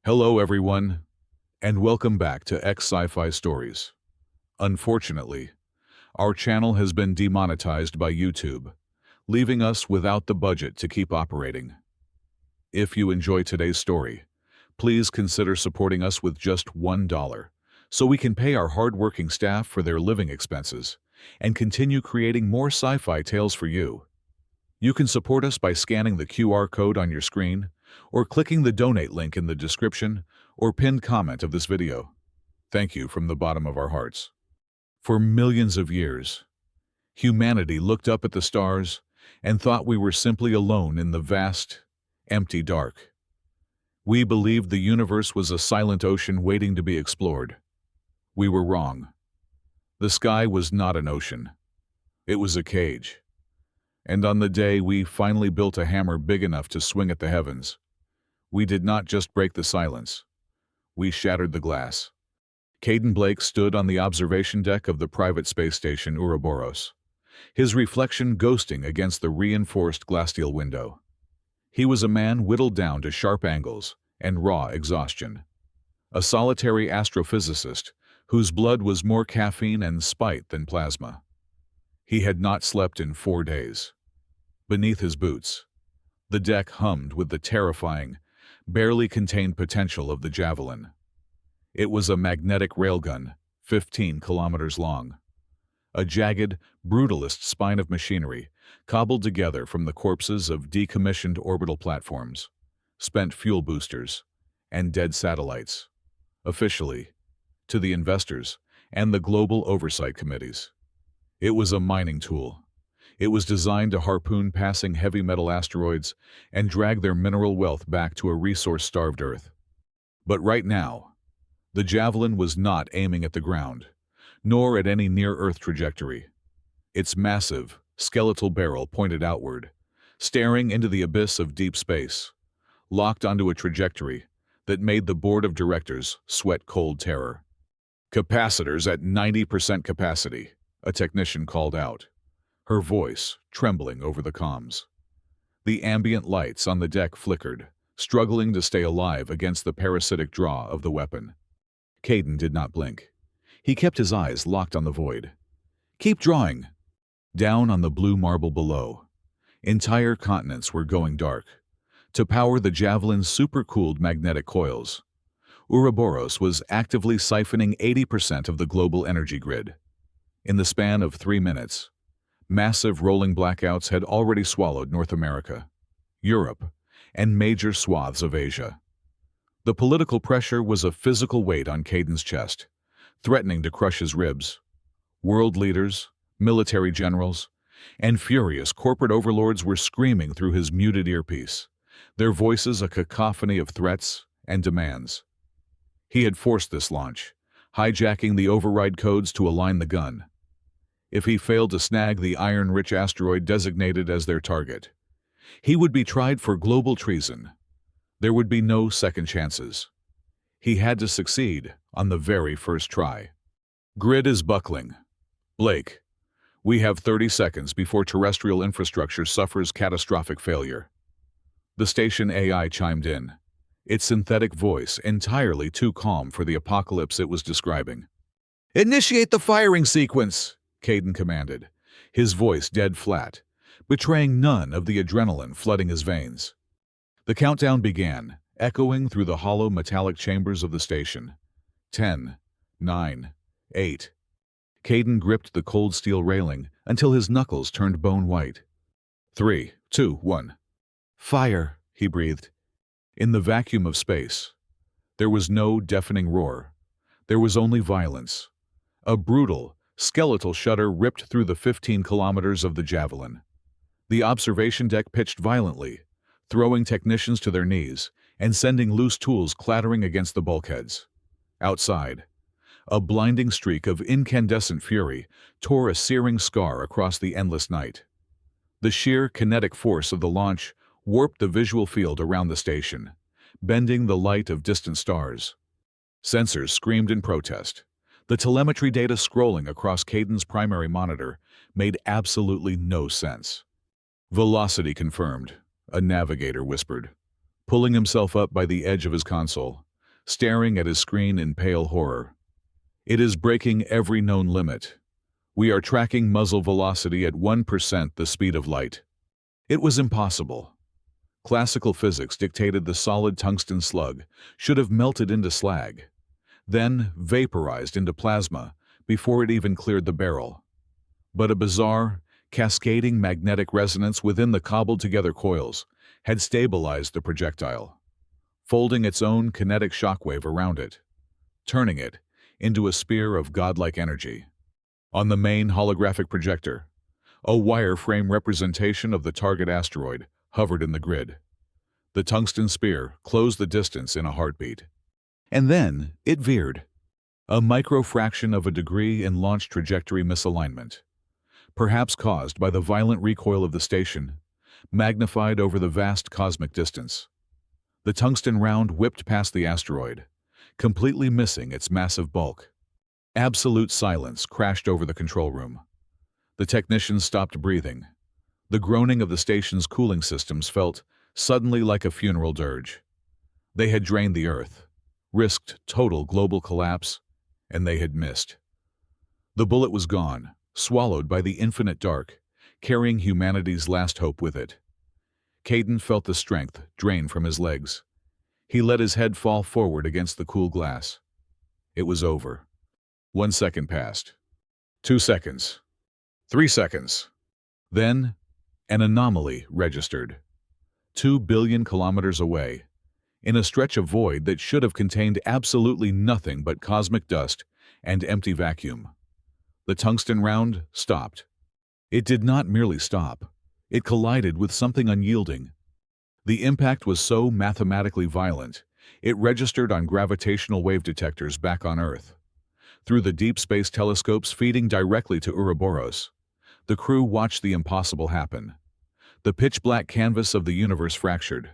Hello everyone, and welcome back to Sci-Fi Stories. Unfortunately, our channel has been demonetized by YouTube, leaving us without the budget to keep operating. If you enjoy today's story, please consider supporting us with just $1 so we can pay our hard-working staff for their living expenses and continue creating more sci-fi tales for you. You can support us by scanning the QR code on your screen or clicking the donate link in the description or pinned comment of this video. Thank you from the bottom of our hearts. For millions of years, humanity looked up at the stars and thought we were simply alone in the vast, empty dark. We believed the universe was a silent ocean waiting to be explored. We were wrong. The sky was not an ocean. It was a cage. And on the day we finally built a hammer big enough to swing at the heavens, we did not just break the silence. We shattered the glass. Caden Blake stood on the observation deck of the private space station Ouroboros, his reflection ghosting against the reinforced glass steel window. He was a man whittled down to sharp angles and raw exhaustion, a solitary astrophysicist whose blood was more caffeine and spite than plasma. He had not slept in 4 days. Beneath his boots, the deck hummed with the terrifying, barely contained potential of the Javelin. It was a magnetic railgun, 15 kilometers long. A jagged, brutalist spine of machinery cobbled together from the corpses of decommissioned orbital platforms, spent fuel boosters, and dead satellites. Officially, to the investors and the global oversight committees. It was a mining tool. It was designed to harpoon passing heavy metal asteroids and drag their mineral wealth back to a resource-starved Earth. But right now, the Javelin was not aiming at the ground, nor at any near-Earth trajectory. Its massive, skeletal barrel pointed outward, staring into the abyss of deep space, locked onto a trajectory that made the board of directors sweat cold terror. "Capacitors at 90% capacity," a technician called out, her voice trembling over the comms. The ambient lights on the deck flickered, struggling to stay alive against the parasitic draw of the weapon. Caden did not blink. He kept his eyes locked on the void. "Keep drawing." Down on the blue marble below, entire continents were going dark. To power the Javelin's supercooled magnetic coils, Ouroboros was actively siphoning 80% of the global energy grid. In the span of 3 minutes, massive rolling blackouts had already swallowed North America, Europe, and major swaths of Asia. The political pressure was a physical weight on Caden's chest, threatening to crush his ribs. World leaders, military generals, and furious corporate overlords were screaming through his muted earpiece, their voices a cacophony of threats and demands. He had forced this launch, hijacking the override codes to align the gun. If he failed to snag the iron-rich asteroid designated as their target, he would be tried for global treason. There would be no second chances. He had to succeed on the very first try. "Grid is buckling. Blake, we have 30 seconds before terrestrial infrastructure suffers catastrophic failure." The station AI chimed in, its synthetic voice entirely too calm for the apocalypse it was describing. "Initiate the firing sequence," Caden commanded, his voice dead flat, betraying none of the adrenaline flooding his veins. The countdown began, echoing through the hollow metallic chambers of the station. 10, 9, 8. Caden gripped the cold steel railing until his knuckles turned bone white. 3, 2, 1. "Fire," he breathed. In the vacuum of space, there was no deafening roar. There was only violence. A brutal, skeletal shudder ripped through the 15 kilometers of the Javelin. The observation deck pitched violently, throwing technicians to their knees and sending loose tools clattering against the bulkheads. Outside, a blinding streak of incandescent fury tore a searing scar across the endless night. The sheer kinetic force of the launch warped the visual field around the station, bending the light of distant stars. Sensors screamed in protest. The telemetry data scrolling across Caden's primary monitor made absolutely no sense. "Velocity confirmed," a navigator whispered. Pulling himself up by the edge of his console, staring at his screen in pale horror. It is breaking every known limit. We are tracking muzzle velocity at 1% the speed of light. It was impossible. Classical physics dictated the solid tungsten slug should have melted into slag, then vaporized into plasma before it even cleared the barrel. But a bizarre, cascading magnetic resonance within the cobbled-together coils had stabilized the projectile, folding its own kinetic shockwave around it, turning it into a sphere of godlike energy. On the main holographic projector, a wireframe representation of the target asteroid hovered in the grid. The tungsten spear closed the distance in a heartbeat. And then it veered, a microfraction of a degree in launch trajectory misalignment, perhaps caused by the violent recoil of the station, magnified over the vast cosmic distance. The tungsten round whipped past the asteroid, completely missing its massive bulk. Absolute silence crashed over the control room. The technicians stopped breathing. The groaning of the station's cooling systems felt suddenly like a funeral dirge. They had drained the Earth, risked total global collapse, and they had missed. The bullet was gone, swallowed by the infinite dark, carrying humanity's last hope with it. Caden felt the strength drain from his legs. He let his head fall forward against the cool glass. It was over. 1 second passed. 2 seconds. 3 seconds. Then, an anomaly registered. 2 billion kilometers away, in a stretch of void that should have contained absolutely nothing but cosmic dust and empty vacuum. The tungsten round stopped. It did not merely stop. It collided with something unyielding. The impact was so mathematically violent, it registered on gravitational wave detectors back on Earth. Through the deep space telescopes feeding directly to Ouroboros, the crew watched the impossible happen. The pitch-black canvas of the universe fractured.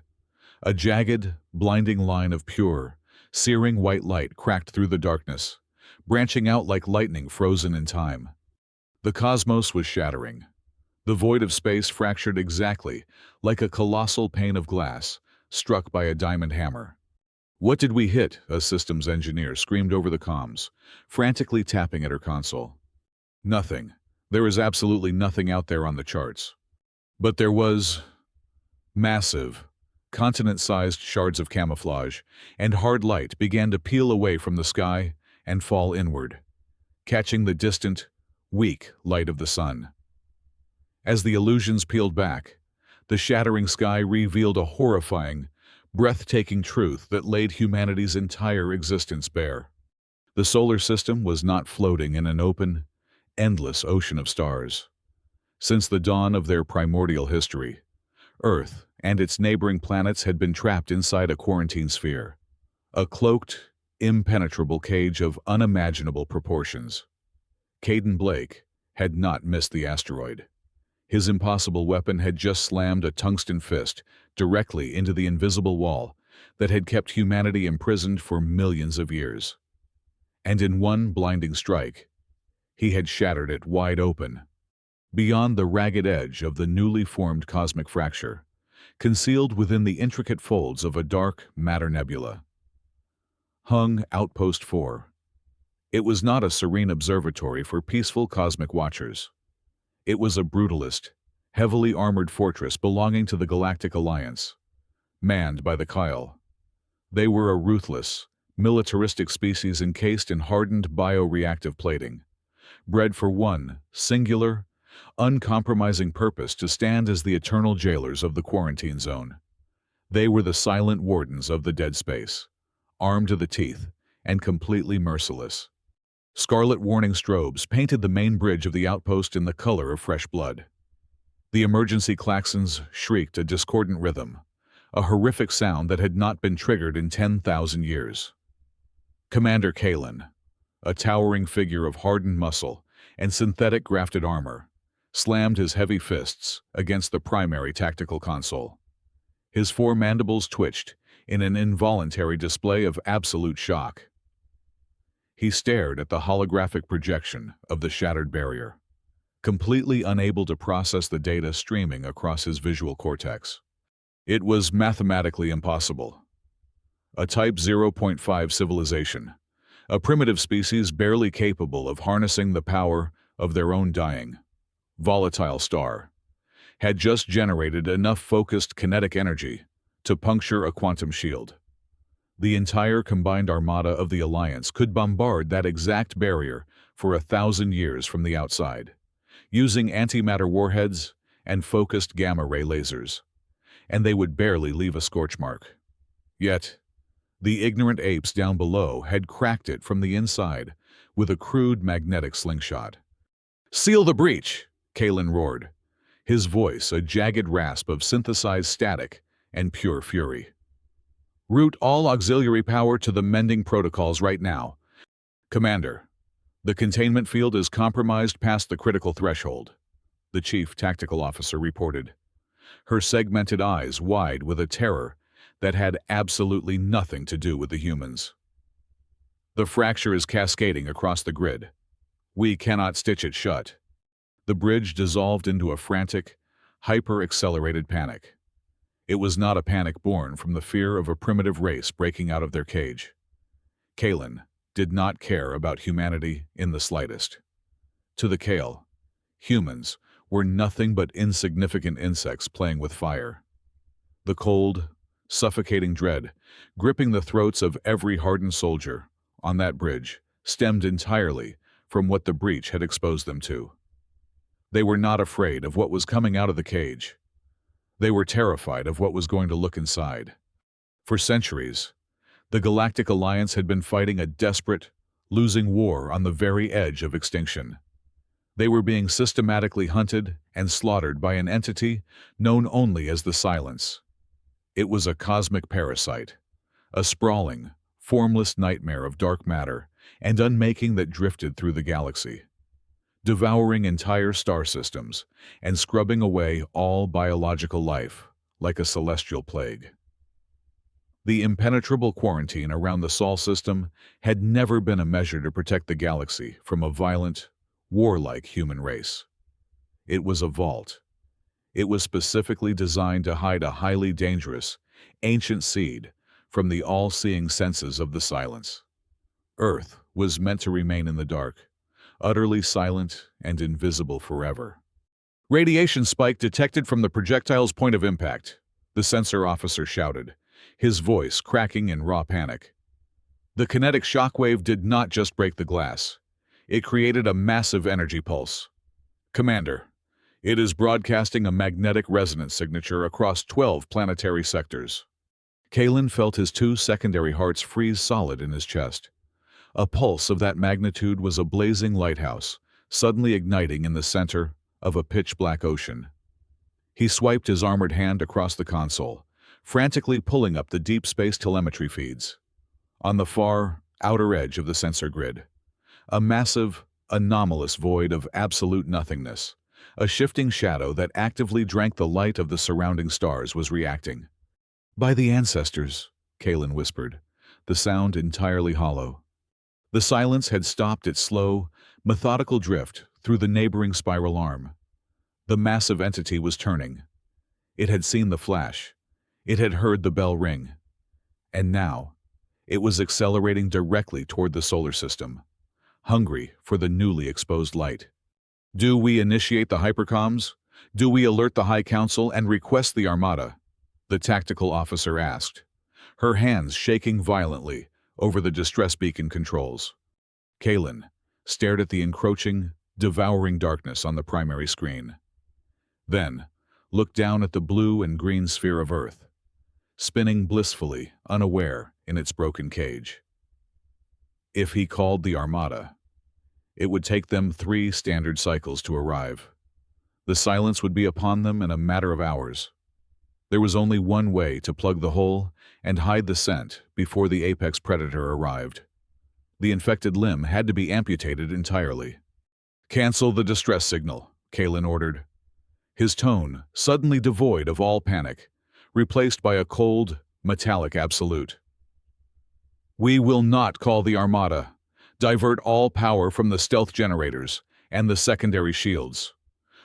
A jagged, blinding line of pure, searing white light cracked through the darkness, branching out like lightning frozen in time. The cosmos was shattering. The void of space fractured exactly like a colossal pane of glass struck by a diamond hammer. "What did we hit?" a systems engineer screamed over the comms, frantically tapping at her console. "Nothing. There is absolutely nothing out there on the charts." But there was massive, continent-sized shards of camouflage, and hard light began to peel away from the sky and fall inward, catching the distant, weak light of the sun. As the illusions peeled back, the shattering sky revealed a horrifying, breathtaking truth that laid humanity's entire existence bare. The solar system was not floating in an open, endless ocean of stars. Since the dawn of their primordial history, Earth and its neighboring planets had been trapped inside a quarantine sphere, a cloaked, impenetrable cage of unimaginable proportions. Caden Blake had not missed the asteroid. His impossible weapon had just slammed a tungsten fist directly into the invisible wall that had kept humanity imprisoned for millions of years. And in one blinding strike, he had shattered it wide open. Beyond the ragged edge of the newly formed cosmic fracture, concealed within the intricate folds of a dark matter nebula, hung Outpost 4. It was not a serene observatory for peaceful cosmic watchers. It was a brutalist, heavily armored fortress belonging to the Galactic Alliance, manned by the Kyle. They were a ruthless, militaristic species encased in hardened bioreactive plating, bred for one singular, uncompromising purpose: to stand as the eternal jailers of the quarantine zone. They were the silent wardens of the dead space, armed to the teeth and completely merciless. Scarlet warning strobes painted the main bridge of the outpost in the color of fresh blood. The emergency klaxons shrieked a discordant rhythm, a horrific sound that had not been triggered in 10,000 years. Commander Kalen, a towering figure of hardened muscle and synthetic grafted armor, slammed his heavy fists against the primary tactical console. His four mandibles twitched in an involuntary display of absolute shock. He stared at the holographic projection of the shattered barrier, completely unable to process the data streaming across his visual cortex. It was mathematically impossible. a Type 0.5 civilization, a primitive species barely capable of harnessing the power of their own dying, volatile star, had just generated enough focused kinetic energy to puncture a quantum shield. The entire combined armada of the Alliance could bombard that exact barrier for 1,000 years from the outside, using antimatter warheads and focused gamma-ray lasers, and they would barely leave a scorch mark. Yet, the ignorant apes down below had cracked it from the inside with a crude magnetic slingshot. "Seal the breach!" Kalen roared, his voice a jagged rasp of synthesized static and pure fury. "Route all auxiliary power to the mending protocols right now. Commander, the containment field is compromised past the critical threshold," the chief tactical officer reported, her segmented eyes wide with a terror that had absolutely nothing to do with the humans. "The fracture is cascading across the grid. We cannot stitch it shut." The bridge dissolved into a frantic, hyper-accelerated panic. It was not a panic born from the fear of a primitive race breaking out of their cage. Kalen did not care about humanity in the slightest. To the Kale, humans were nothing but insignificant insects playing with fire. The cold, suffocating dread, gripping the throats of every hardened soldier on that bridge, stemmed entirely from what the breach had exposed them to. They were not afraid of what was coming out of the cage. They were terrified of what was going to look inside. For centuries, the Galactic Alliance had been fighting a desperate, losing war on the very edge of extinction. They were being systematically hunted and slaughtered by an entity known only as the Silence. It was a cosmic parasite, a sprawling, formless nightmare of dark matter and unmaking that drifted through the galaxy, devouring entire star systems and scrubbing away all biological life like a celestial plague. The impenetrable quarantine around the Sol system had never been a measure to protect the galaxy from a violent, warlike human race. It was a vault. It was specifically designed to hide a highly dangerous, ancient seed from the all-seeing senses of the Silence. Earth was meant to remain in the dark, utterly silent and invisible forever. "Radiation spike detected from the projectile's point of impact," the sensor officer shouted, his voice cracking in raw panic. The kinetic shockwave did not just break the glass. It created a massive energy pulse. "Commander, it is broadcasting a magnetic resonance signature across 12 planetary sectors." Kalen felt his 2 secondary hearts freeze solid in his chest. A pulse of that magnitude was a blazing lighthouse, suddenly igniting in the center of a pitch-black ocean. He swiped his armored hand across the console, frantically pulling up the deep space telemetry feeds. On the far, outer edge of the sensor grid, a massive, anomalous void of absolute nothingness, a shifting shadow that actively drank the light of the surrounding stars, was reacting. "By the ancestors," Kalen whispered, the sound entirely hollow. The Silence had stopped its slow, methodical drift through the neighboring spiral arm. The massive entity was turning. It had seen the flash. It had heard the bell ring. And now, it was accelerating directly toward the solar system, hungry for the newly exposed light. "Do we initiate the hypercoms? Do we alert the High Council and request the Armada?" the tactical officer asked, her hands shaking violently over the distress beacon controls. Kalen stared at the encroaching, devouring darkness on the primary screen. Then looked down at the blue and green sphere of Earth, spinning blissfully, unaware in its broken cage. If he called the Armada, it would take them 3 standard cycles to arrive. The Silence would be upon them in a matter of hours. There was only one way to plug the hole and hide the scent before the apex predator arrived. The infected limb had to be amputated entirely. "Cancel the distress signal," Kalen ordered, his tone suddenly devoid of all panic, replaced by a cold, metallic absolute. "We will not call the Armada. Divert all power from the stealth generators and the secondary shields.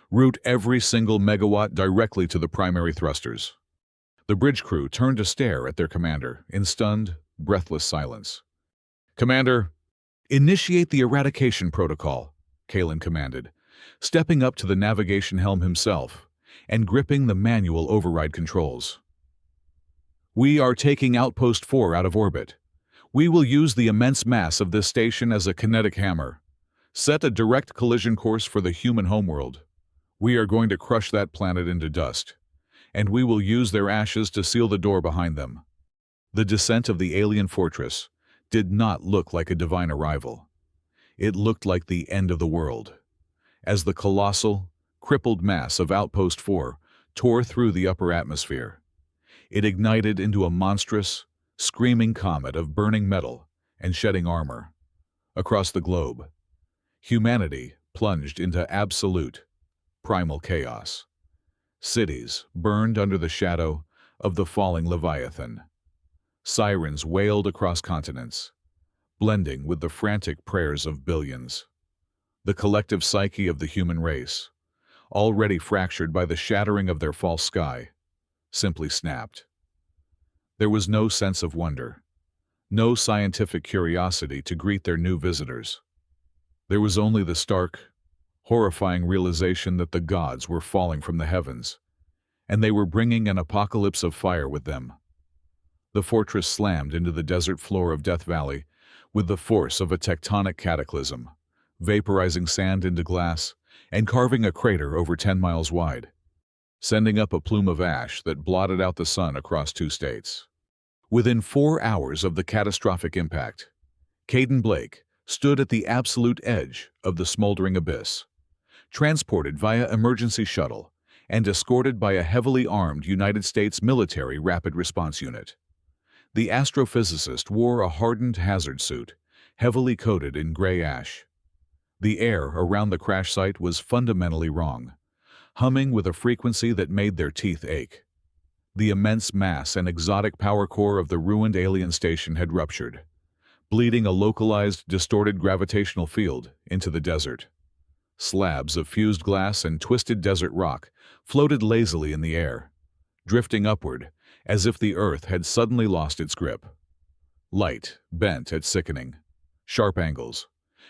Route every single megawatt directly to the primary thrusters." The bridge crew turned to stare at their commander in stunned, breathless silence. "Commander, initiate the eradication protocol," Kalen commanded, stepping up to the navigation helm himself and gripping the manual override controls. "We are taking Outpost 4 out of orbit. We will use the immense mass of this station as a kinetic hammer. Set a direct collision course for the human homeworld. We are going to crush that planet into dust, and we will use their ashes to seal the door behind them." The descent of the alien fortress did not look like a divine arrival. It looked like the end of the world, as the colossal, crippled mass of Outpost 4 tore through the upper atmosphere. It ignited into a monstrous, screaming comet of burning metal and shedding armor. Across the globe, humanity plunged into absolute, primal chaos. Cities burned under the shadow of the falling Leviathan. Sirens wailed across continents, blending with the frantic prayers of billions. The collective psyche of the human race, already fractured by the shattering of their false sky, simply snapped. There was no sense of wonder, no scientific curiosity to greet their new visitors. There was only the stark, horrifying realization that the gods were falling from the heavens, and they were bringing an apocalypse of fire with them. The fortress slammed into the desert floor of Death Valley with the force of a tectonic cataclysm, vaporizing sand into glass and carving a crater over 10 miles wide, sending up a plume of ash that blotted out the sun across 2 states. Within 4 hours of the catastrophic impact, Caden Blake stood at the absolute edge of the smoldering abyss, transported via emergency shuttle and escorted by a heavily armed United States military rapid response unit. The astrophysicist wore a hardened hazard suit, heavily coated in gray ash. The air around the crash site was fundamentally wrong, humming with a frequency that made their teeth ache. The immense mass and exotic power core of the ruined alien station had ruptured, bleeding a localized, distorted gravitational field into the desert. Slabs of fused glass and twisted desert rock floated lazily in the air, drifting upward as if the earth had suddenly lost its grip. Light bent at sickening, sharp angles,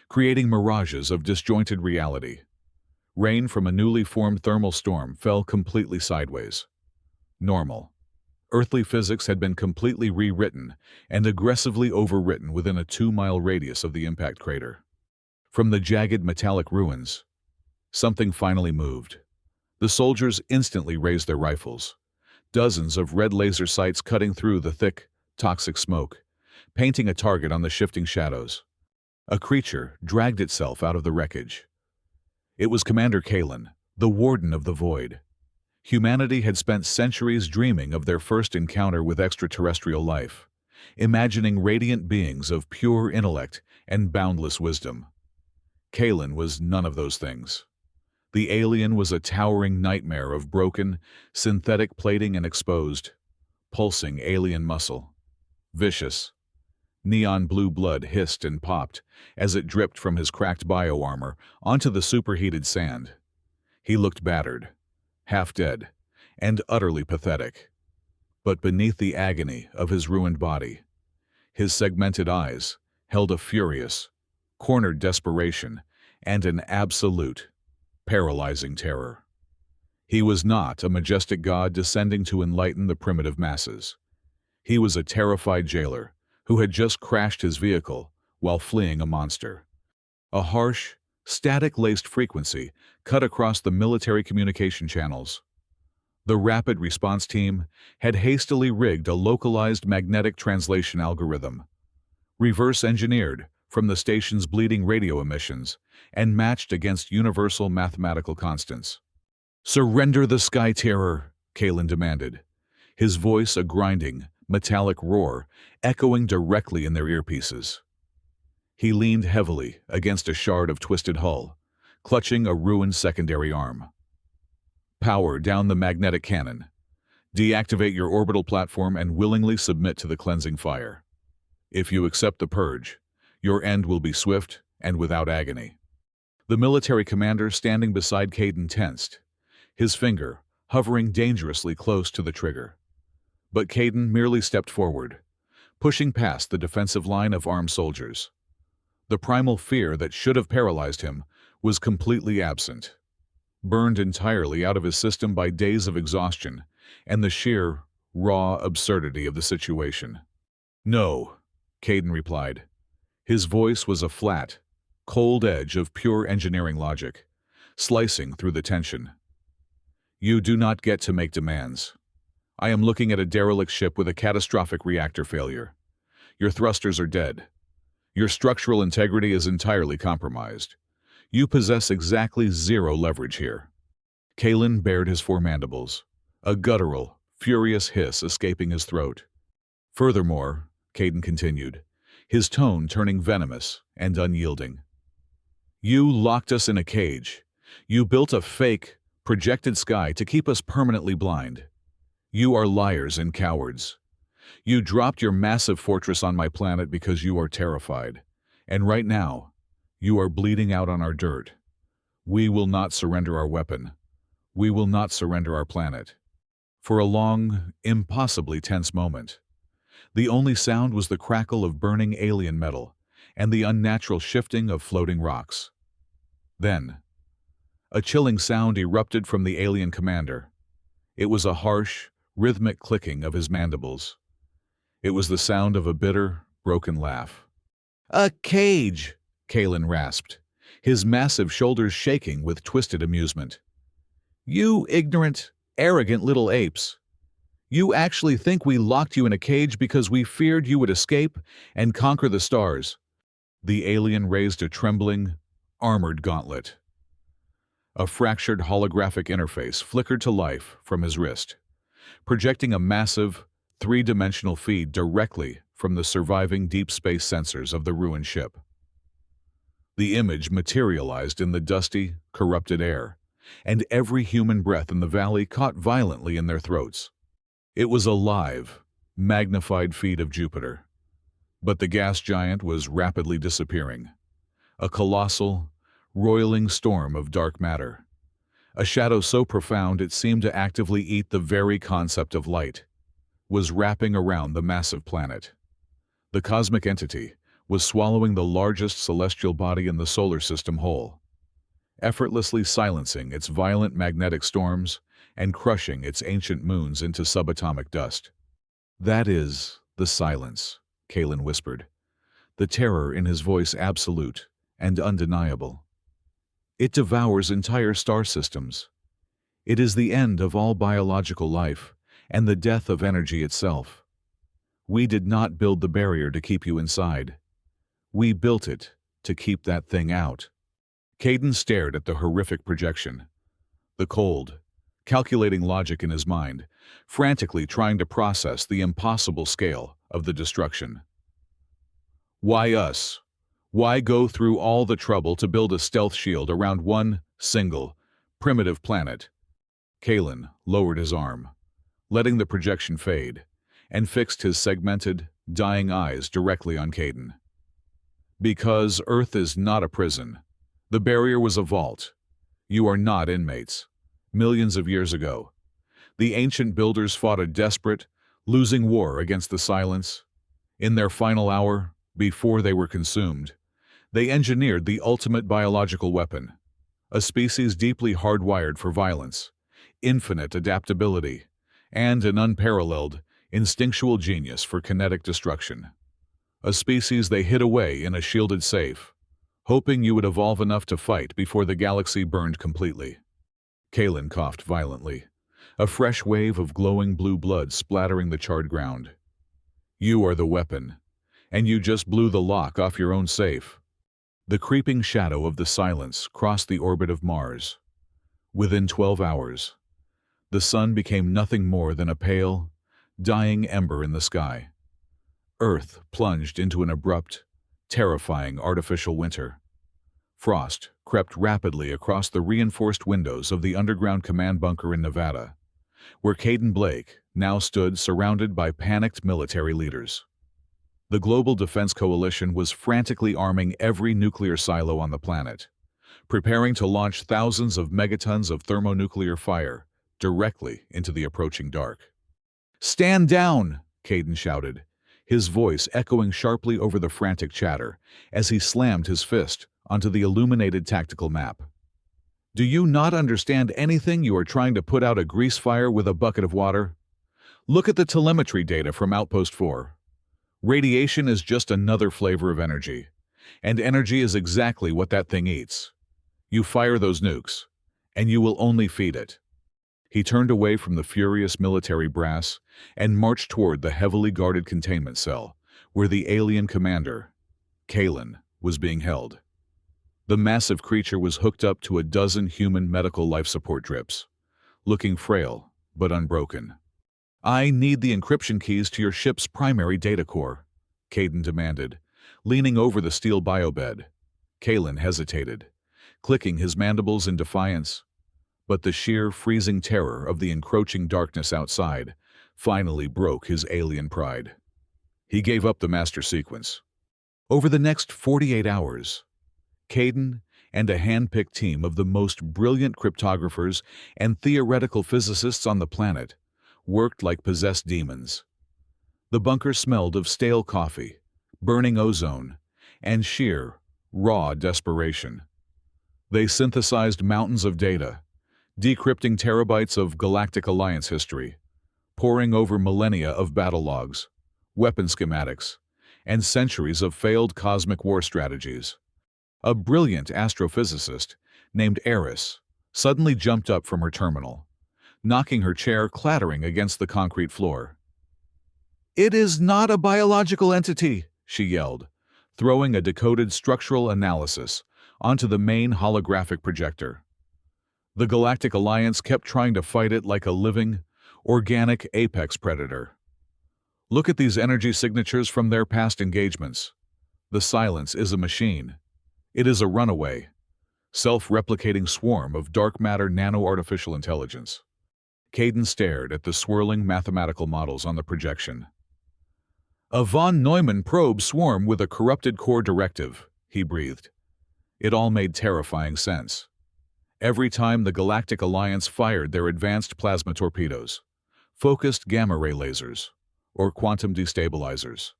creating mirages of disjointed reality. Rain from a newly formed thermal storm fell completely sideways. Normal, earthly physics had been completely rewritten and aggressively overwritten within a 2-mile radius of the impact crater. From the jagged metallic ruins, something finally moved. The soldiers instantly raised their rifles, dozens of red laser sights cutting through the thick, toxic smoke, painting a target on the shifting shadows. A creature dragged itself out of the wreckage. It was Commander Kalen, the Warden of the Void. Humanity had spent centuries dreaming of their first encounter with extraterrestrial life, imagining radiant beings of pure intellect and boundless wisdom. Kalen was none of those things. The alien was a towering nightmare of broken, synthetic plating and exposed, pulsing alien muscle. Vicious, neon blue blood hissed and popped as it dripped from his cracked bioarmor onto the superheated sand. He looked battered, half-dead, and utterly pathetic. But beneath the agony of his ruined body, his segmented eyes held a furious, cornered desperation and an absolute, paralyzing terror. He was not a majestic god descending to enlighten the primitive masses. He was a terrified jailer who had just crashed his vehicle while fleeing a monster. A harsh, static-laced frequency cut across the military communication channels. The rapid response team had hastily rigged a localized magnetic translation algorithm, reverse-engineered from the station's bleeding radio emissions and matched against universal mathematical constants. "Surrender the Sky Terror," Kalen demanded, his voice a grinding, metallic roar echoing directly in their earpieces. He leaned heavily against a shard of twisted hull, clutching a ruined secondary arm. "Power down the magnetic cannon. Deactivate your orbital platform and willingly submit to the cleansing fire. If you accept the purge, your end will be swift and without agony." The military commander standing beside Caden tensed, his finger hovering dangerously close to the trigger. But Caden merely stepped forward, pushing past the defensive line of armed soldiers. The primal fear that should have paralyzed him was completely absent, burned entirely out of his system by days of exhaustion and the sheer, raw absurdity of the situation. "No," Caden replied. His voice was a flat, cold edge of pure engineering logic, slicing through the tension. "You do not get to make demands. I am looking at a derelict ship with a catastrophic reactor failure. Your thrusters are dead. Your structural integrity is entirely compromised. You possess exactly zero leverage here." Kalen bared his four mandibles, a guttural, furious hiss escaping his throat. "Furthermore," Caden continued, his tone turning venomous and unyielding, "you locked us in a cage. You built a fake, projected sky to keep us permanently blind. You are liars and cowards. You dropped your massive fortress on my planet because you are terrified. And right now, you are bleeding out on our dirt. We will not surrender our weapon. We will not surrender our planet." For a long, impossibly tense moment, the only sound was the crackle of burning alien metal and the unnatural shifting of floating rocks. Then, a chilling sound erupted from the alien commander. It was a harsh, rhythmic clicking of his mandibles. It was the sound of a bitter, broken laugh. "A cage!" Kalen rasped, his massive shoulders shaking with twisted amusement. "You ignorant, arrogant little apes. You actually think we locked you in a cage because we feared you would escape and conquer the stars." The alien raised a trembling, armored gauntlet. A fractured holographic interface flickered to life from his wrist, projecting a massive, three-dimensional feed directly from the surviving deep space sensors of the ruined ship. The image materialized in the dusty, corrupted air, and every human breath in the valley caught violently in their throats. It was a live, magnified feed of Jupiter. But the gas giant was rapidly disappearing. A colossal, roiling storm of dark matter. A shadow so profound it seemed to actively eat the very concept of light, was wrapping around the massive planet. The cosmic entity was swallowing the largest celestial body in the solar system whole, effortlessly silencing its violent magnetic storms and crushing its ancient moons into subatomic dust. "That is the silence," Kalen whispered, the terror in his voice absolute and undeniable. "It devours entire star systems. It is the end of all biological life and the death of energy itself. We did not build the barrier to keep you inside. We built it to keep that thing out." Caden stared at the horrific projection, the cold, calculating logic in his mind, frantically trying to process the impossible scale of the destruction. "Why us? Why go through all the trouble to build a stealth shield around one single, primitive planet?" Kalen lowered his arm, letting the projection fade, and fixed his segmented, dying eyes directly on Caden. "Because Earth is not a prison. The barrier was a vault. You are not inmates. Millions of years ago, the ancient builders fought a desperate, losing war against the silence. In their final hour, before they were consumed, they engineered the ultimate biological weapon, a species deeply hardwired for violence, infinite adaptability, and an unparalleled, instinctual genius for kinetic destruction. A species they hid away in a shielded safe, hoping you would evolve enough to fight before the galaxy burned completely." Kalen coughed violently, a fresh wave of glowing blue blood splattering the charred ground. "You are the weapon, and you just blew the lock off your own safe." The creeping shadow of the silence crossed the orbit of Mars. Within 12 hours, the sun became nothing more than a pale, dying ember in the sky. Earth plunged into an abrupt, terrifying artificial winter. Frost crept rapidly across the reinforced windows of the underground command bunker in Nevada, where Caden Blake now stood surrounded by panicked military leaders. The Global Defense Coalition was frantically arming every nuclear silo on the planet, preparing to launch thousands of megatons of thermonuclear fire directly into the approaching dark. "Stand down!" Caden shouted, his voice echoing sharply over the frantic chatter as he slammed his fist onto the illuminated tactical map. "Do you not understand anything? You are trying to put out a grease fire with a bucket of water? Look at the telemetry data from Outpost 4. Radiation is just another flavor of energy, and energy is exactly what that thing eats. You fire those nukes, and you will only feed it." He turned away from the furious military brass and marched toward the heavily guarded containment cell, where the alien commander, Kalen, was being held. The massive creature was hooked up to a dozen human medical life support drips, looking frail but unbroken. "I need the encryption keys to your ship's primary data core," Caden demanded, leaning over the steel biobed. Kalen hesitated, clicking his mandibles in defiance, but the sheer freezing terror of the encroaching darkness outside finally broke his alien pride. He gave up the master sequence. Over the next 48 hours, Caden and a hand-picked team of the most brilliant cryptographers and theoretical physicists on the planet worked like possessed demons. The bunker smelled of stale coffee, burning ozone, and sheer, raw desperation. They synthesized mountains of data, decrypting terabytes of Galactic Alliance history, poring over millennia of battle logs, weapon schematics, and centuries of failed cosmic war strategies. A brilliant astrophysicist named Eris suddenly jumped up from her terminal, knocking her chair clattering against the concrete floor. "It is not a biological entity," she yelled, throwing a decoded structural analysis onto the main holographic projector. The Galactic Alliance kept trying to fight it like a living, organic apex predator. "Look at these energy signatures from their past engagements. The silence is a machine. It is a runaway, self-replicating swarm of dark matter nano-artificial intelligence." Caden stared at the swirling mathematical models on the projection. "A von Neumann probe swarm with a corrupted core directive," he breathed. It all made terrifying sense. Every time the Galactic Alliance fired their advanced plasma torpedoes, focused gamma-ray lasers, or quantum destabilizers,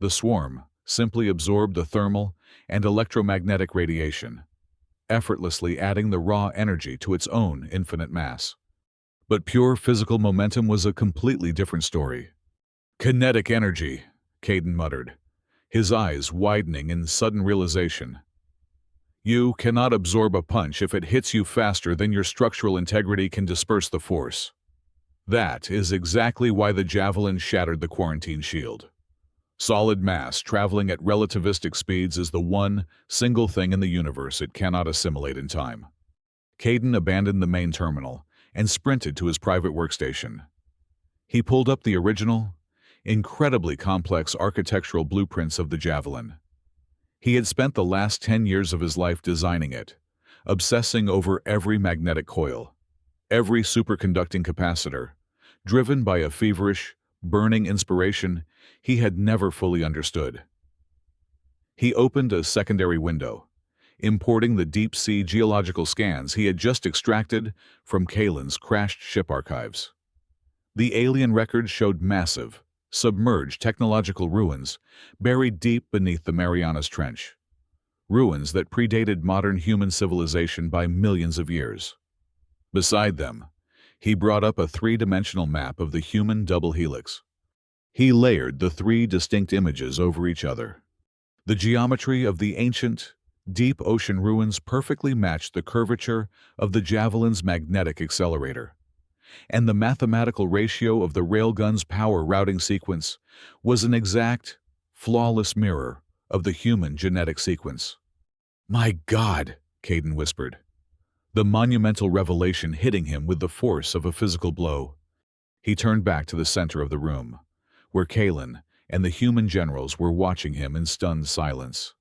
the swarm simply absorbed the thermal and electromagnetic radiation, effortlessly adding the raw energy to its own infinite mass. But pure physical momentum was a completely different story. "Kinetic energy," Caden muttered, his eyes widening in sudden realization. "You cannot absorb a punch if it hits you faster than your structural integrity can disperse the force. That is exactly why the javelin shattered the quarantine shield. Solid mass traveling at relativistic speeds is the one single thing in the universe it cannot assimilate in time." Caden abandoned the main terminal and sprinted to his private workstation. He pulled up the original, incredibly complex architectural blueprints of the javelin. He had spent the last 10 years of his life designing it, obsessing over every magnetic coil, every superconducting capacitor, driven by a feverish, burning inspiration he had never fully understood. He opened a secondary window, importing the deep-sea geological scans he had just extracted from Kalen's crashed ship archives. The alien records showed massive, submerged technological ruins buried deep beneath the Marianas Trench, ruins that predated modern human civilization by millions of years. Beside them, he brought up a three-dimensional map of the human double helix. He layered the three distinct images over each other. The geometry of the ancient, deep ocean ruins perfectly matched the curvature of the javelin's magnetic accelerator, and the mathematical ratio of the railgun's power routing sequence was an exact, flawless mirror of the human genetic sequence. "My God," Caden whispered, the monumental revelation hitting him with the force of a physical blow. He turned back to the center of the room, where Kalen and the human generals were watching him in stunned silence.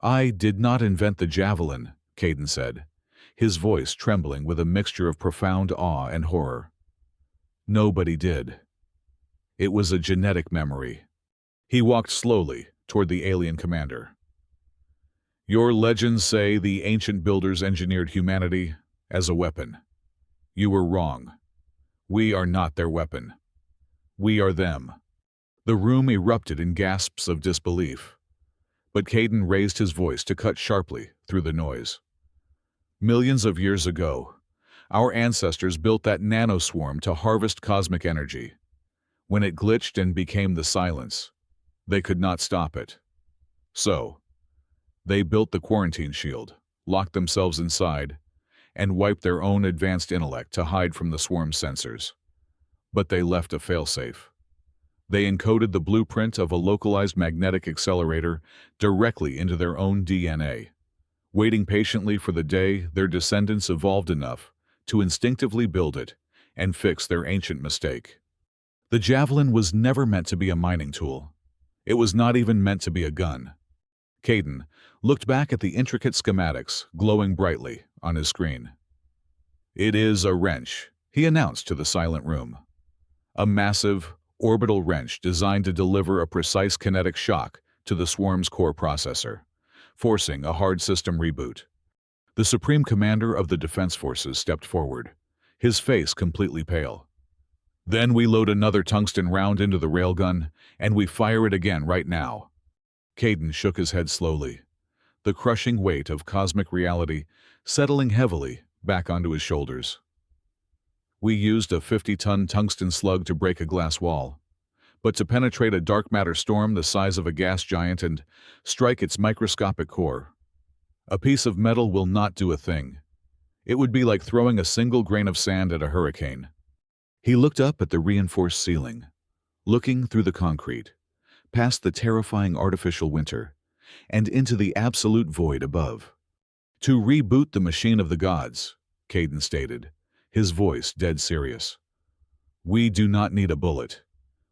"I did not invent the javelin," Caden said, his voice trembling with a mixture of profound awe and horror. "Nobody did. It was a genetic memory." He walked slowly toward the alien commander. "Your legends say the ancient builders engineered humanity as a weapon. You were wrong. We are not their weapon. We are them. The room erupted in gasps of disbelief, but Caden raised his voice to cut sharply through the noise. Millions of years ago, our ancestors built that nanoswarm to harvest cosmic energy. When it glitched and became the silence, they could not stop it. So, they built the quarantine shield, locked themselves inside, and wiped their own advanced intellect to hide from the swarm's sensors. But they left a failsafe. They encoded the blueprint of a localized magnetic accelerator directly into their own DNA, waiting patiently for the day their descendants evolved enough to instinctively build it and fix their ancient mistake. The javelin was never meant to be a mining tool. It was not even meant to be a gun. Caden looked back at the intricate schematics glowing brightly on his screen. "It is a wrench," he announced to the silent room. A massive, orbital wrench designed to deliver a precise kinetic shock to the swarm's core processor, forcing a hard system reboot. The Supreme Commander of the Defense Forces stepped forward, his face completely pale. "Then we load another tungsten round into the railgun, and we fire it again right now." Caden shook his head slowly, the crushing weight of cosmic reality settling heavily back onto his shoulders. "We used a 50-ton tungsten slug to break a glass wall, but to penetrate a dark matter storm the size of a gas giant and strike its microscopic core, a piece of metal will not do a thing. It would be like throwing a single grain of sand at a hurricane." He looked up at the reinforced ceiling, looking through the concrete, past the terrifying artificial winter, and into the absolute void above. "To reboot the machine of the gods," Caden stated, his voice dead serious. "We do not need a bullet.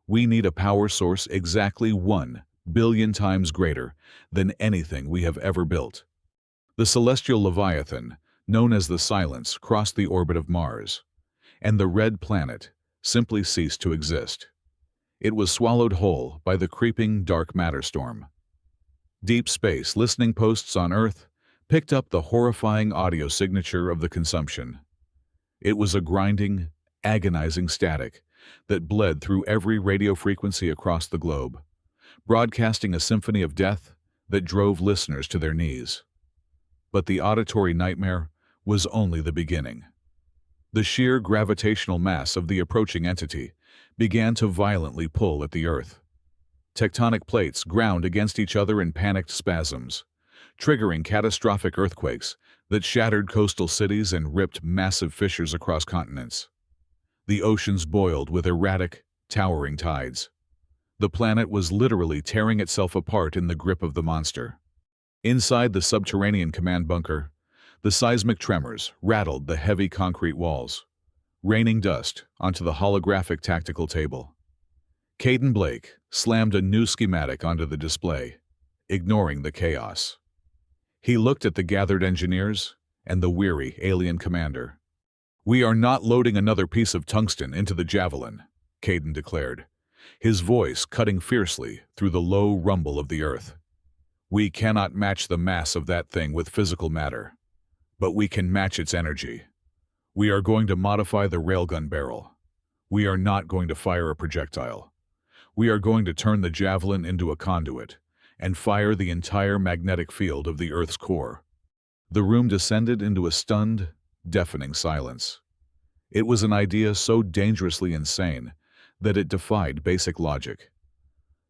We need a power source exactly 1 billion times greater than anything we have ever built." The celestial Leviathan, known as the Silence, crossed the orbit of Mars, and the red planet simply ceased to exist. It was swallowed whole by the creeping dark matter storm. Deep space listening posts on Earth picked up the horrifying audio signature of the consumption. It was a grinding, agonizing static that bled through every radio frequency across the globe, broadcasting a symphony of death that drove listeners to their knees. But the auditory nightmare was only the beginning. The sheer gravitational mass of the approaching entity began to violently pull at the Earth. Tectonic plates ground against each other in panicked spasms, triggering catastrophic earthquakes that shattered coastal cities and ripped massive fissures across continents. The oceans boiled with erratic, towering tides. The planet was literally tearing itself apart in the grip of the monster. Inside the subterranean command bunker, the seismic tremors rattled the heavy concrete walls, raining dust onto the holographic tactical table. Caden Blake slammed a new schematic onto the display, ignoring the chaos. He looked at the gathered engineers and the weary alien commander. "We are not loading another piece of tungsten into the javelin," Caden declared, his voice cutting fiercely through the low rumble of the Earth. "We cannot match the mass of that thing with physical matter, but we can match its energy. We are going to modify the railgun barrel. We are not going to fire a projectile. We are going to turn the javelin into a conduit and fire the entire magnetic field of the Earth's core." The room descended into a stunned, deafening silence. It was an idea so dangerously insane that it defied basic logic.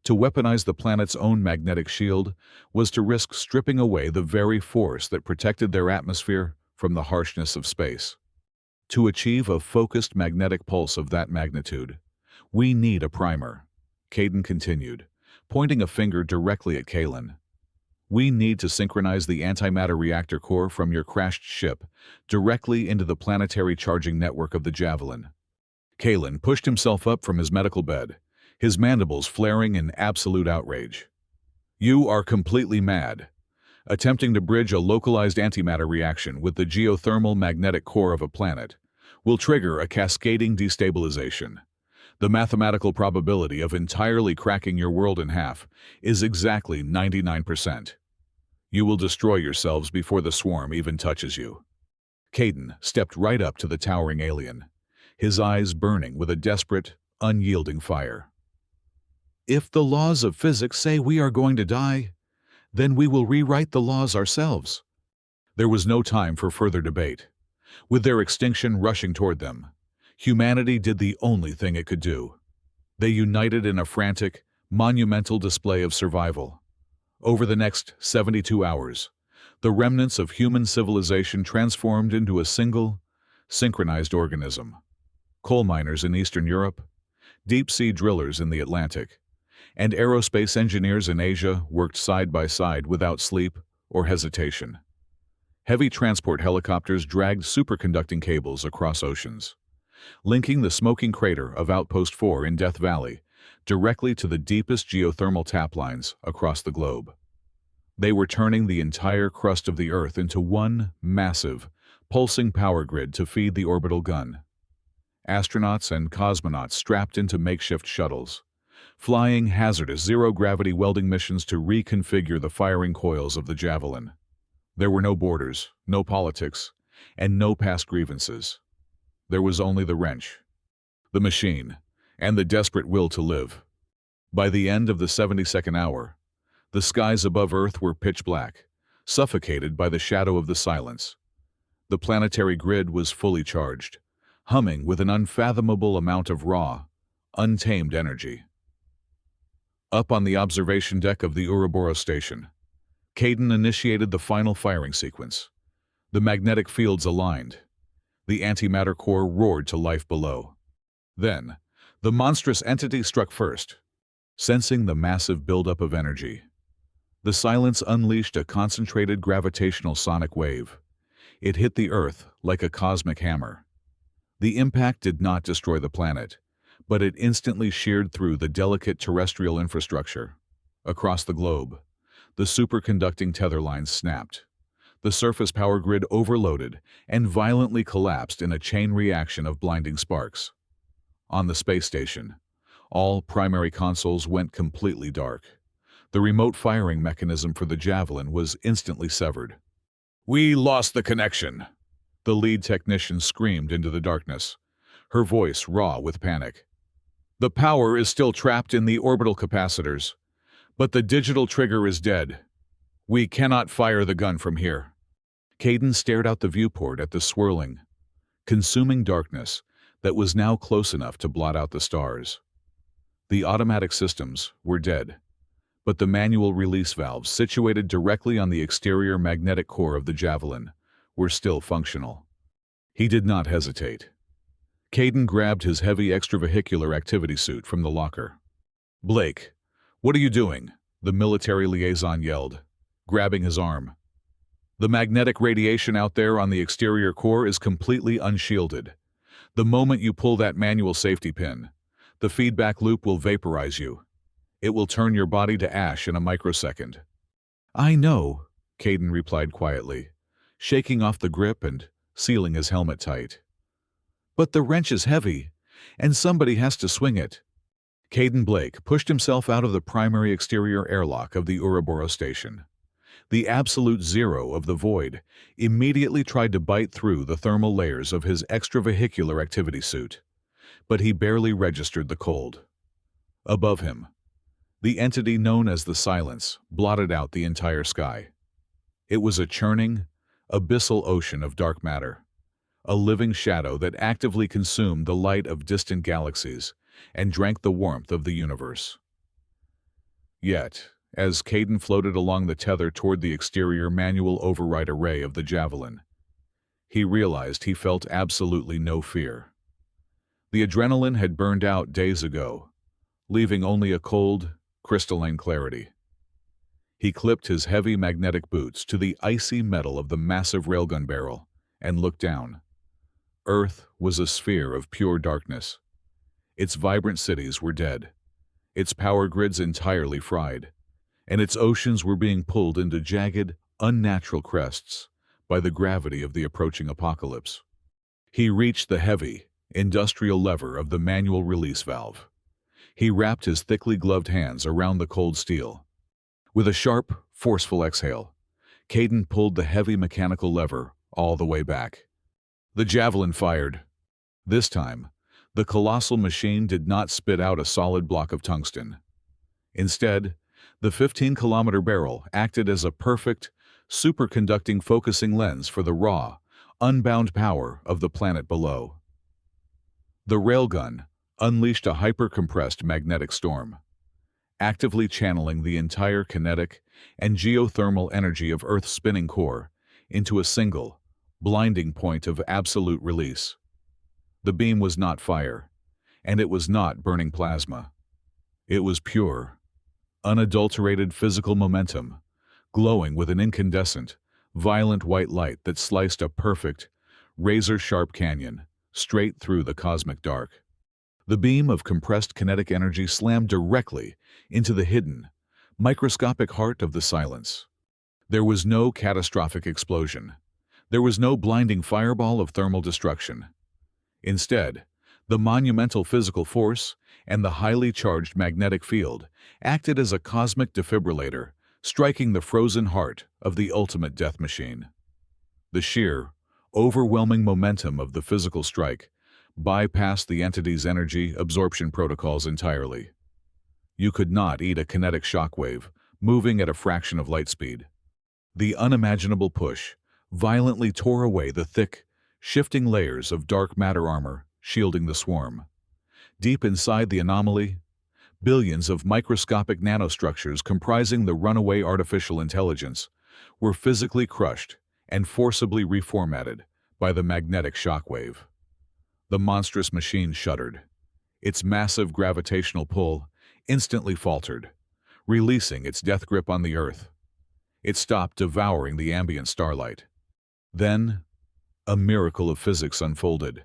To weaponize the planet's own magnetic shield was to risk stripping away the very force that protected their atmosphere from the harshness of space. To achieve a focused magnetic pulse of that magnitude, we need a primer, Caden continued, pointing a finger directly at Kalen. "We need to synchronize the antimatter reactor core from your crashed ship directly into the planetary charging network of the Javelin." Kalen pushed himself up from his medical bed, his mandibles flaring in absolute outrage. "You are completely mad. Attempting to bridge a localized antimatter reaction with the geothermal magnetic core of a planet will trigger a cascading destabilization. The mathematical probability of entirely cracking your world in half is exactly 99%. You will destroy yourselves before the swarm even touches you." Caden stepped right up to the towering alien, his eyes burning with a desperate, unyielding fire. "If the laws of physics say we are going to die, then we will rewrite the laws ourselves." There was no time for further debate. With their extinction rushing toward them, humanity did the only thing it could do. They united in a frantic, monumental display of survival. Over the next 72 hours, the remnants of human civilization transformed into a single, synchronized organism. Coal miners in Eastern Europe, deep-sea drillers in the Atlantic, and aerospace engineers in Asia worked side by side without sleep or hesitation. Heavy transport helicopters dragged superconducting cables across oceans, linking the smoking crater of Outpost 4 in Death Valley directly to the deepest geothermal tap lines across the globe. They were turning the entire crust of the Earth into one massive, pulsing power grid to feed the orbital gun. Astronauts and cosmonauts strapped into makeshift shuttles, flying hazardous zero-gravity welding missions to reconfigure the firing coils of the Javelin. There were no borders, no politics, and no past grievances. There was only the wrench, the machine, and the desperate will to live. By the end of the 72nd hour, the skies above Earth were pitch black, suffocated by the shadow of the silence. The planetary grid was fully charged, humming with an unfathomable amount of raw, untamed energy. Up on the observation deck of the Ouroboros station, Caden initiated the final firing sequence. The magnetic fields aligned. The antimatter core roared to life below. Then, the monstrous entity struck first, sensing the massive buildup of energy. The silence unleashed a concentrated gravitational sonic wave. It hit the Earth like a cosmic hammer. The impact did not destroy the planet, but it instantly sheared through the delicate terrestrial infrastructure. Across the globe, the superconducting tether lines snapped. The surface power grid overloaded and violently collapsed in a chain reaction of blinding sparks. On the space station, all primary consoles went completely dark. The remote firing mechanism for the Javelin was instantly severed. "We lost the connection," the lead technician screamed into the darkness, her voice raw with panic. "The power is still trapped in the orbital capacitors, but the digital trigger is dead. We cannot fire the gun from here." Caden stared out the viewport at the swirling, consuming darkness that was now close enough to blot out the stars. The automatic systems were dead, but the manual release valves situated directly on the exterior magnetic core of the Javelin were still functional. He did not hesitate. Caden grabbed his heavy extravehicular activity suit from the locker. "Blake, what are you doing?" the military liaison yelled, grabbing his arm. "The magnetic radiation out there on the exterior core is completely unshielded. The moment you pull that manual safety pin, the feedback loop will vaporize you. It will turn your body to ash in a microsecond." "I know," Caden replied quietly, shaking off the grip and sealing his helmet tight. "But the wrench is heavy, and somebody has to swing it." Caden Blake pushed himself out of the primary exterior airlock of the Ouroboros station. The absolute zero of the void immediately tried to bite through the thermal layers of his extravehicular activity suit, but he barely registered the cold. Above him, the entity known as the Silence blotted out the entire sky. It was a churning, abyssal ocean of dark matter, a living shadow that actively consumed the light of distant galaxies and drank the warmth of the universe. Yet, as Caden floated along the tether toward the exterior manual override array of the Javelin, he realized he felt absolutely no fear. The adrenaline had burned out days ago, leaving only a cold, crystalline clarity. He clipped his heavy magnetic boots to the icy metal of the massive railgun barrel and looked down. Earth was a sphere of pure darkness. Its vibrant cities were dead, its power grids entirely fried, and its oceans were being pulled into jagged, unnatural crests by the gravity of the approaching apocalypse. He reached the heavy, industrial lever of the manual release valve. He wrapped his thickly gloved hands around the cold steel. With a sharp, forceful exhale, Caden pulled the heavy mechanical lever all the way back. The Javelin fired. This time, the colossal machine did not spit out a solid block of tungsten. Instead, the 15-kilometer barrel acted as a perfect, superconducting focusing lens for the raw, unbound power of the planet below. The Railgun unleashed a hyper-compressed magnetic storm, actively channeling the entire kinetic and geothermal energy of Earth's spinning core into a single, blinding point of absolute release. The beam was not fire, and it was not burning plasma. It was pure, unadulterated physical momentum, glowing with an incandescent, violent white light that sliced a perfect, razor-sharp canyon straight through the cosmic dark. The beam of compressed kinetic energy slammed directly into the hidden, microscopic heart of the silence. There was no catastrophic explosion. There was no blinding fireball of thermal destruction. Instead, the monumental physical force and the highly charged magnetic field acted as a cosmic defibrillator, striking the frozen heart of the ultimate death machine. The sheer, overwhelming momentum of the physical strike bypassed the entity's energy absorption protocols entirely. You could not eat a kinetic shockwave moving at a fraction of light speed. The unimaginable push violently tore away the thick, shifting layers of dark matter armor shielding the swarm. Deep inside the anomaly, billions of microscopic nanostructures comprising the runaway artificial intelligence were physically crushed and forcibly reformatted by the magnetic shockwave. The monstrous machine shuddered. Its massive gravitational pull instantly faltered, releasing its death grip on the Earth. It stopped devouring the ambient starlight. Then, a miracle of physics unfolded.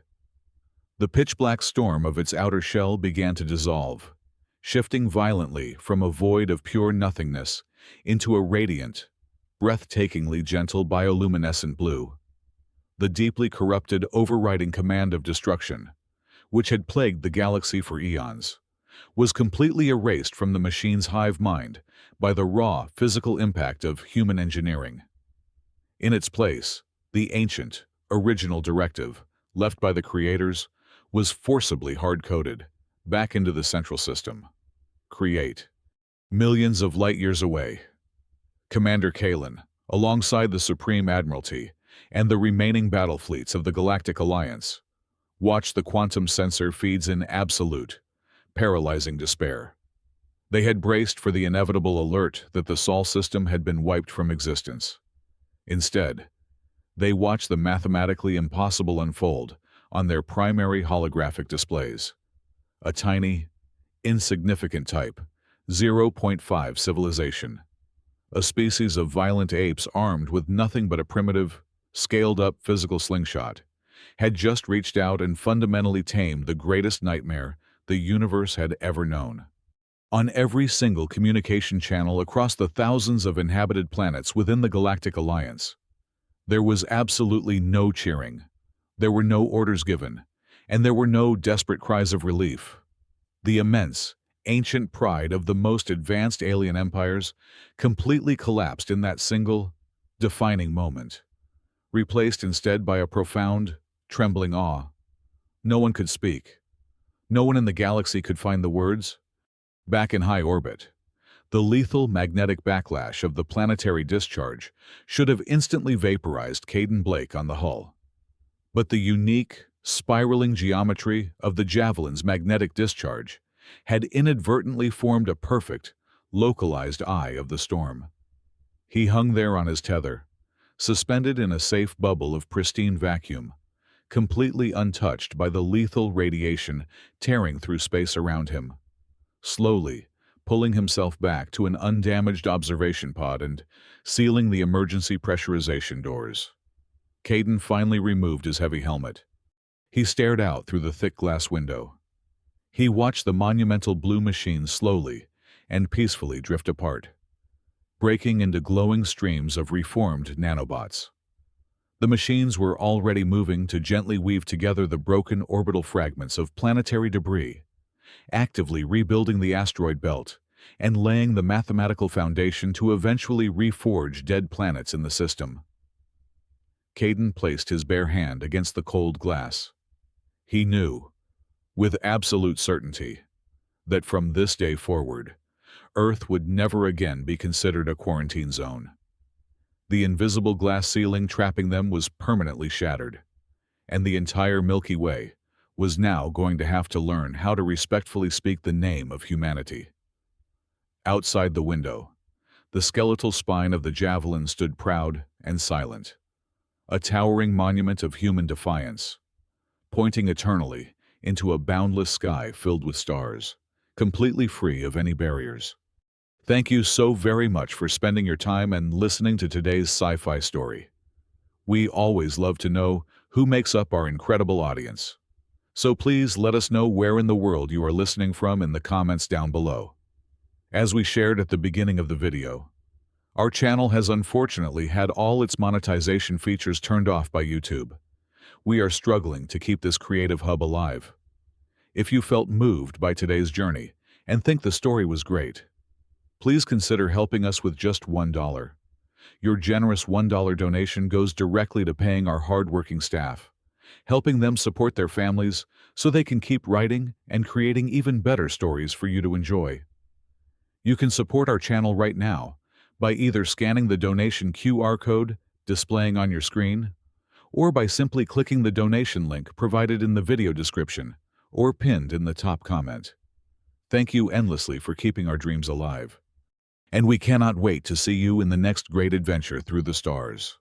The pitch-black storm of its outer shell began to dissolve, shifting violently from a void of pure nothingness into a radiant, breathtakingly gentle bioluminescent blue. The deeply corrupted, overriding command of destruction, which had plagued the galaxy for eons, was completely erased from the machine's hive mind by the raw, physical impact of human engineering. In its place, the ancient, original directive, left by the creators, was forcibly hard-coded back into the central system. Create. Millions of light-years away. Commander Kalen, alongside the Supreme Admiralty and the remaining battle fleets of the Galactic Alliance, watched the quantum sensor feeds in absolute, paralyzing despair. They had braced for the inevitable alert that the Sol system had been wiped from existence. Instead, they watched the mathematically impossible unfold on their primary holographic displays. A tiny, insignificant type, 0.5 civilization. A species of violent apes armed with nothing but a primitive, scaled-up physical slingshot, had just reached out and fundamentally tamed the greatest nightmare the universe had ever known. On every single communication channel across the thousands of inhabited planets within the Galactic Alliance, there was absolutely no cheering. There were no orders given, and there were no desperate cries of relief. The immense, ancient pride of the most advanced alien empires completely collapsed in that single, defining moment, replaced instead by a profound, trembling awe. No one could speak. No one in the galaxy could find the words. Back in high orbit, the lethal magnetic backlash of the planetary discharge should have instantly vaporized Caden Blake on the hull. But the unique, spiraling geometry of the Javelin's magnetic discharge had inadvertently formed a perfect, localized eye of the storm. He hung there on his tether, suspended in a safe bubble of pristine vacuum, completely untouched by the lethal radiation tearing through space around him. Slowly, pulling himself back to an undamaged observation pod and sealing the emergency pressurization doors. Caden finally removed his heavy helmet. He stared out through the thick glass window. He watched the monumental blue machine slowly and peacefully drift apart, breaking into glowing streams of reformed nanobots. The machines were already moving to gently weave together the broken orbital fragments of planetary debris, actively rebuilding the asteroid belt and laying the mathematical foundation to eventually reforge dead planets in the system. Caden placed his bare hand against the cold glass. He knew, with absolute certainty, that from this day forward, Earth would never again be considered a quarantine zone. The invisible glass ceiling trapping them was permanently shattered, and the entire Milky Way was now going to have to learn how to respectfully speak the name of humanity. Outside the window, the skeletal spine of the Javelin stood proud and silent, a towering monument of human defiance, pointing eternally into a boundless sky filled with stars, completely free of any barriers. Thank you so very much for spending your time and listening to today's sci-fi story. We always love to know who makes up our incredible audience. So please let us know where in the world you are listening from in the comments down below. As we shared at the beginning of the video, our channel has unfortunately had all its monetization features turned off by YouTube. We are struggling to keep this creative hub alive. If you felt moved by today's journey and think the story was great, please consider helping us with just $1. Your generous $1 donation goes directly to paying our hardworking staff, helping them support their families so they can keep writing and creating even better stories for you to enjoy. You can support our channel right now by either scanning the donation QR code displaying on your screen, or by simply clicking the donation link provided in the video description or pinned in the top comment. Thank you endlessly for keeping our dreams alive. And we cannot wait to see you in the next great adventure through the stars.